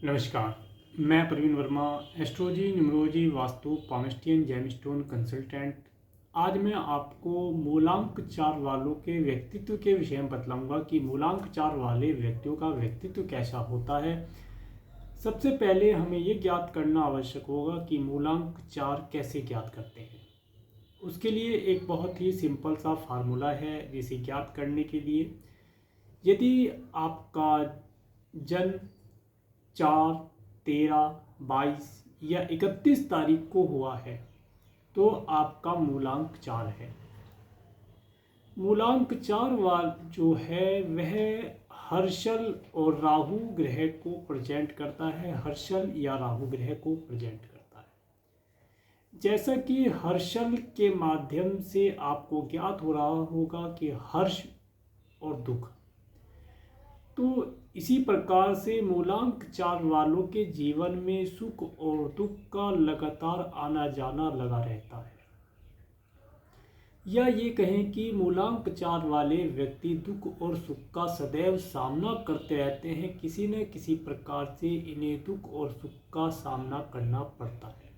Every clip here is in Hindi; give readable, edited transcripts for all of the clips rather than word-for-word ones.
नमस्कार। मैं Praveen Verma, astrology, numerology, vastu, palmistry, gemstone consultant. आज मैं आपको मूलांक चार वालों के व्यक्तित्व के विषय में बतलाऊंगा कि मूलांक चार वाले व्यक्तियों का व्यक्तित्व कैसा होता है। सबसे पहले हमें ये ज्ञात करना आवश्यक होगा कि मूलांक चार कैसे ज्ञात करते हैं। उसके लिए एक बहुत ही सिंपल सा फार्मूला है जिसे ज्ञात करने के लिए यदि आपका जन्म 4, 13, 22 या 31 तारीख को हुआ है तो आपका मूलांक 4 है। मूलांक 4 वाल जो है वह हर्षल और राहु ग्रह को प्रेजेंट करता है। हर्षल या राहु ग्रह को प्रेजेंट करता है। जैसा कि हर्षल के माध्यम से आपको ज्ञात हो रहा होगा कि हर्ष और दुख, तो इसी प्रकार से मूलांक चार वालों के जीवन में सुख और दुख का लगातार आना जाना लगा रहता है। या ये कहें कि मूलांक चार वाले व्यक्ति दुख और सुख का सदैव सामना करते रहते हैं। किसी न किसी प्रकार से इन्हें दुख और सुख का सामना करना पड़ता है।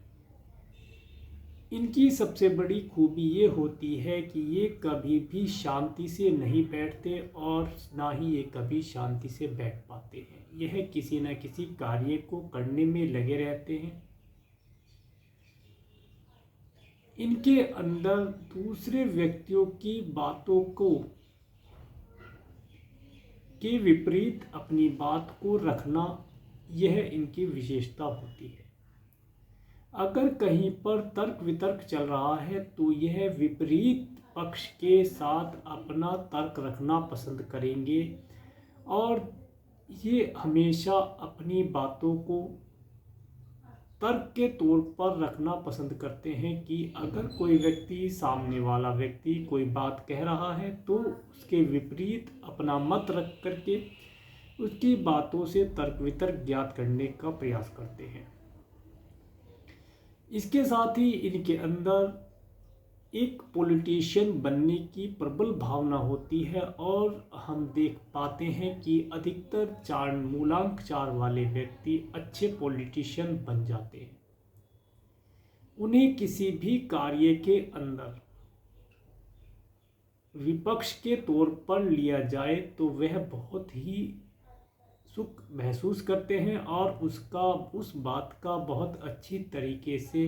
इनकी सबसे बड़ी खूबी ये होती है कि ये कभी भी शांति से नहीं बैठते और ना ही ये कभी शांति से बैठ पाते हैं। यह किसी न किसी कार्य को करने में लगे रहते हैं। इनके अंदर दूसरे व्यक्तियों की बातों को के विपरीत अपनी बात को रखना, यह इनकी विशेषता होती है। अगर कहीं पर तर्क वितर्क चल रहा है तो यह विपरीत पक्ष के साथ अपना तर्क रखना पसंद करेंगे और ये हमेशा अपनी बातों को तर्क के तौर पर रखना पसंद करते हैं कि अगर कोई व्यक्ति, सामने वाला व्यक्ति कोई बात कह रहा है तो उसके विपरीत अपना मत रख करके उसकी बातों से तर्क वितर्क ज्ञात करने का प्रयास करते हैं। इसके साथ ही इनके अंदर एक पॉलिटिशियन बनने की प्रबल भावना होती है और हम देख पाते हैं कि अधिकतर मूलांक चार वाले व्यक्ति अच्छे पॉलिटिशियन बन जाते हैं। उन्हें किसी भी कार्य के अंदर विपक्ष के तौर पर लिया जाए तो वह बहुत ही सुख महसूस करते हैं और उस बात का बहुत अच्छी तरीके से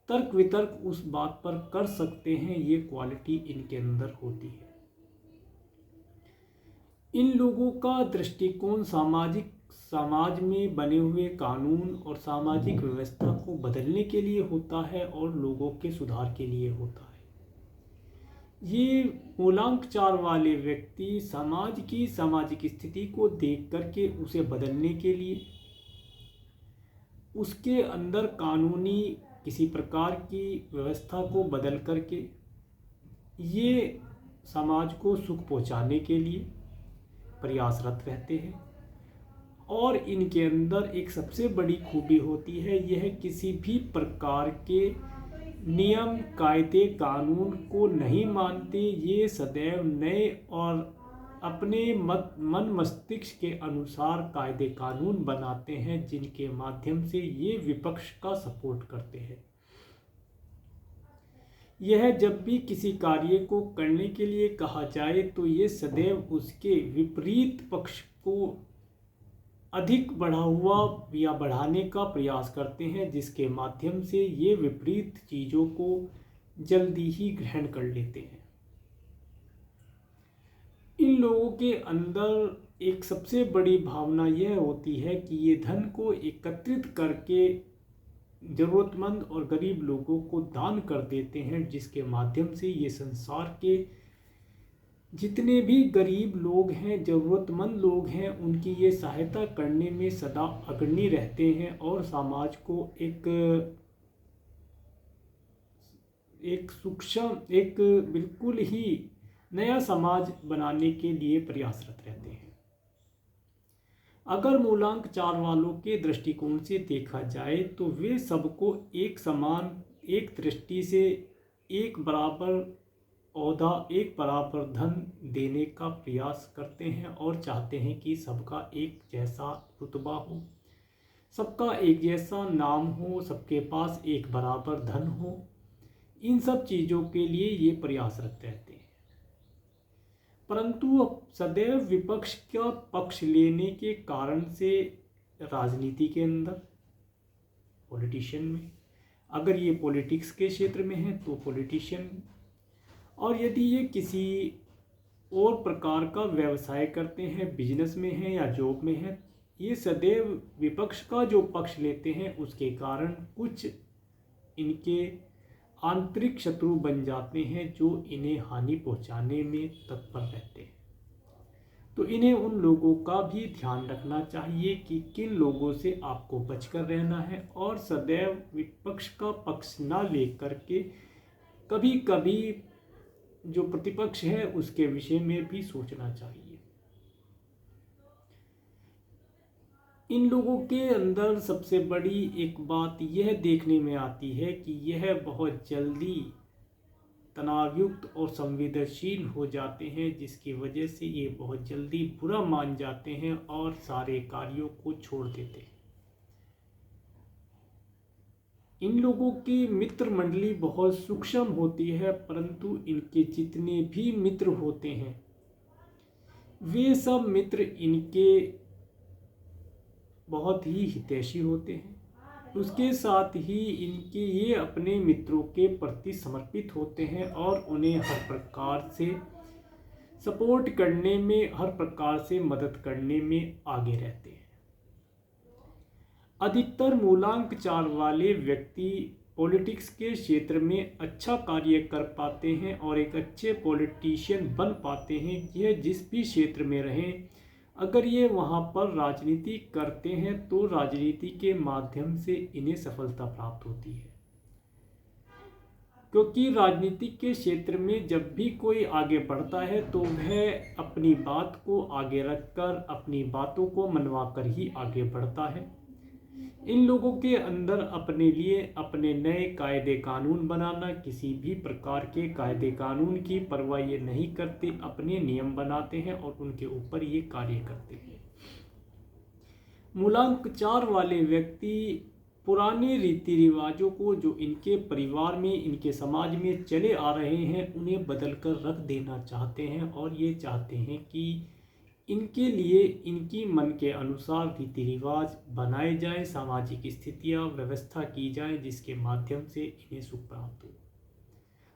तर्क वितर्क उस बात पर कर सकते हैं। ये क्वालिटी इनके अंदर होती है। इन लोगों का दृष्टिकोण समाज में बने हुए कानून और सामाजिक व्यवस्था को बदलने के लिए होता है और लोगों के सुधार के लिए होता है। ये मूलांक चार वाले व्यक्ति समाज की सामाजिक स्थिति को देख करके उसे बदलने के लिए, उसके अंदर कानूनी किसी प्रकार की व्यवस्था को बदल करके ये समाज को सुख पहुंचाने के लिए प्रयासरत रहते हैं। और इनके अंदर एक सबसे बड़ी खूबी होती है, यह किसी भी प्रकार के नियम, कायदे, कानून को नहीं मानते। ये सदैव नए और अपने मन मस्तिष्क के अनुसार कायदे कानून बनाते हैं जिनके माध्यम से ये विपक्ष का सपोर्ट करते हैं। यह जब भी किसी कार्य को करने के लिए कहा जाए तो ये सदैव उसके विपरीत पक्ष को अधिक बढ़ा हुआ या बढ़ाने का प्रयास करते हैं, जिसके माध्यम से ये विपरीत चीज़ों को जल्दी ही ग्रहण कर लेते हैं। इन लोगों के अंदर एक सबसे बड़ी भावना यह होती है कि ये धन को एकत्रित करके ज़रूरतमंद और गरीब लोगों को दान कर देते हैं, जिसके माध्यम से ये संसार के जितने भी गरीब लोग हैं, ज़रूरतमंद लोग हैं, उनकी ये सहायता करने में सदा अग्रणी रहते हैं और समाज को एक सूक्ष्म, एक बिल्कुल ही नया समाज बनाने के लिए प्रयासरत रहते हैं। अगर मूलांक चार वालों के दृष्टिकोण से देखा जाए तो वे सबको एक समान, एक दृष्टि से एक बराबर ओहदा, एक बराबर धन देने का प्रयास करते हैं और चाहते हैं कि सबका एक जैसा रुतबा हो, सबका एक जैसा नाम हो, सबके पास एक बराबर धन हो, इन सब चीज़ों के लिए ये प्रयासरत रहते हैं। परंतु सदैव विपक्ष का पक्ष लेने के कारण से राजनीति के अंदर, पॉलिटिशियन में, अगर ये पॉलिटिक्स के क्षेत्र में है तो पॉलिटिशियन, और यदि ये किसी और प्रकार का व्यवसाय करते हैं, बिजनेस में है या जॉब में है, ये सदैव विपक्ष का जो पक्ष लेते हैं उसके कारण कुछ इनके आंतरिक शत्रु बन जाते हैं जो इन्हें हानि पहुंचाने में तत्पर रहते हैं। तो इन्हें उन लोगों का भी ध्यान रखना चाहिए कि किन लोगों से आपको बचकर रहना है, और सदैव विपक्ष का पक्ष ना लेकर के कभी कभी जो प्रतिपक्ष है उसके विषय में भी सोचना चाहिए। इन लोगों के अंदर सबसे बड़ी एक बात यह देखने में आती है कि यह बहुत जल्दी तनावयुक्त और संवेदनशील हो जाते हैं, जिसकी वजह से ये बहुत जल्दी बुरा मान जाते हैं और सारे कार्यों को छोड़ देते हैं। इन लोगों की मित्र मंडली बहुत सूक्ष्म होती है, परंतु इनके जितने भी मित्र होते हैं वे सब मित्र इनके बहुत ही हितैषी होते हैं। उसके साथ ही इनके ये अपने मित्रों के प्रति समर्पित होते हैं और उन्हें हर प्रकार से सपोर्ट करने में, हर प्रकार से मदद करने में आगे रहते हैं। अधिकतर मूलांक 4 वाले व्यक्ति पॉलिटिक्स के क्षेत्र में अच्छा कार्य कर पाते हैं और एक अच्छे पॉलिटिशियन बन पाते हैं। यह जिस भी क्षेत्र में रहें, अगर ये वहाँ पर राजनीति करते हैं तो राजनीति के माध्यम से इन्हें सफलता प्राप्त होती है, क्योंकि राजनीति के क्षेत्र में जब भी कोई आगे बढ़ता है तो वह अपनी बात को आगे रखकर, अपनी बातों को मनवा कर ही आगे बढ़ता है। इन लोगों के अंदर अपने लिए अपने नए कायदे कानून बनाना, किसी भी प्रकार के कायदे कानून की परवाह ये नहीं करते, अपने नियम बनाते हैं और उनके ऊपर ये कार्य करते हैं। मूलांक 4 वाले व्यक्ति पुराने रीति रिवाजों को जो इनके परिवार में, इनके समाज में चले आ रहे हैं, उन्हें बदल कर रख देना चाहते हैं और ये चाहते हैं कि इनके लिए इनकी मन के अनुसार रीति रिवाज बनाए जाएं, सामाजिक स्थितियां व्यवस्था की जाए जिसके माध्यम से इन्हें सुख प्राप्त हो,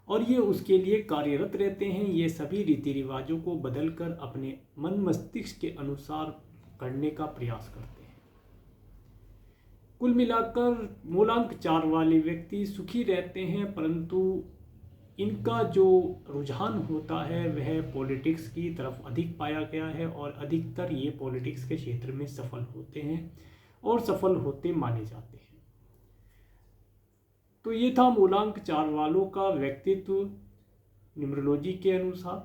और ये उसके लिए कार्यरत रहते हैं। ये सभी रीति रिवाजों को बदलकर अपने मन मस्तिष्क के अनुसार करने का प्रयास करते हैं। कुल मिलाकर मूलांक 4 वाले व्यक्ति सुखी रहते हैं, परंतु इनका जो रुझान होता है वह पॉलिटिक्स की तरफ अधिक पाया गया है और अधिकतर ये पॉलिटिक्स के क्षेत्र में सफल होते हैं और सफल होते माने जाते हैं। तो ये था मूलांक 4 वालों का व्यक्तित्व न्यूमरोलॉजी के अनुसार।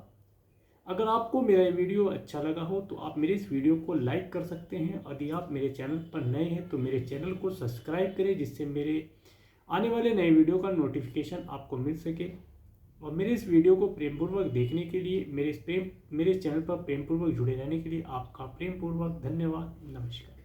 अगर आपको मेरा ये वीडियो अच्छा लगा हो तो आप मेरे इस वीडियो को लाइक कर सकते हैं। यदि आप मेरे चैनल पर नए हैं तो मेरे चैनल को सब्सक्राइब करें, जिससे मेरे आने वाले नए वीडियो का नोटिफिकेशन आपको मिल सके। और मेरे इस वीडियो को प्रेमपूर्वक देखने के लिए, मेरे चैनल पर प्रेमपूर्वक जुड़े रहने के लिए आपका प्रेमपूर्वक धन्यवाद। नमस्कार।